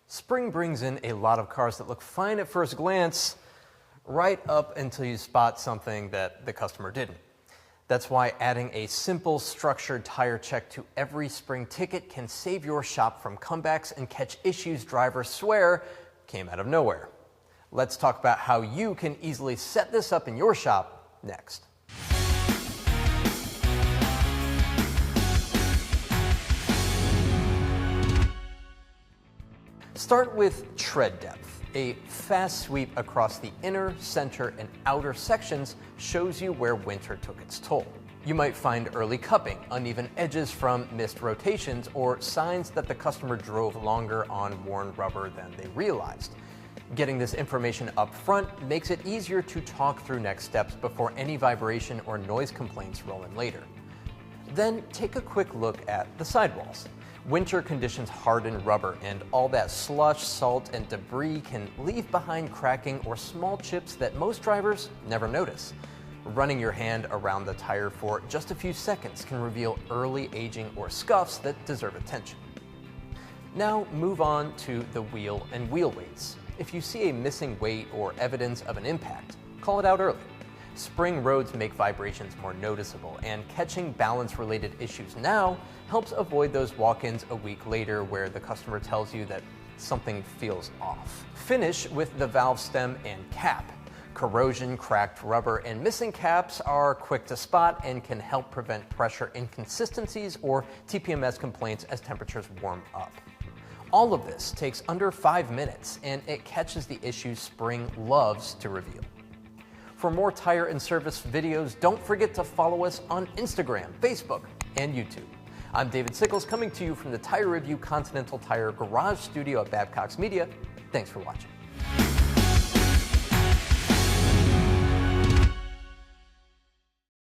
Spring brings in a lot of cars that look fine at first glance, right up until you spot something that the customer didn't. That's why adding a simple, structured tire check to every spring ticket can save your shop from comebacks and catch issues drivers swear came out of nowhere. Let's talk about how you can easily set this up in your shop next. Start with tread depth. A fast sweep across the inner, center, and outer sections shows you where winter took its toll. You might find early cupping, uneven edges from missed rotations, or signs that the customer drove longer on worn rubber than they realized. Getting this information up front makes it easier to talk through next steps before any vibration or noise complaints roll in later. Then take a quick look at the sidewalls. Winter conditions harden rubber, and all that slush, salt, and debris can leave behind cracking or small chips that most drivers never notice. Running your hand around the tire for just a few seconds can reveal early aging or scuffs that deserve attention. Now move on to the wheel and wheel weights. If you see a missing weight or evidence of an impact, call it out early. Spring roads make vibrations more noticeable, and catching balance-related issues now helps avoid those walk-ins a week later where the customer tells you that something feels off. Finish with the valve stem and cap. Corrosion, cracked rubber, and missing caps are quick to spot and can help prevent pressure inconsistencies or TPMS complaints as temperatures warm up. All of this takes under 5 minutes, and it catches the issues Spring loves to reveal. For more tire and service videos, don't forget to follow us on Instagram, Facebook, and YouTube. I'm David Sickles, coming to you from the Tire Review Continental Tire Garage Studio at Babcox Media. Thanks for watching.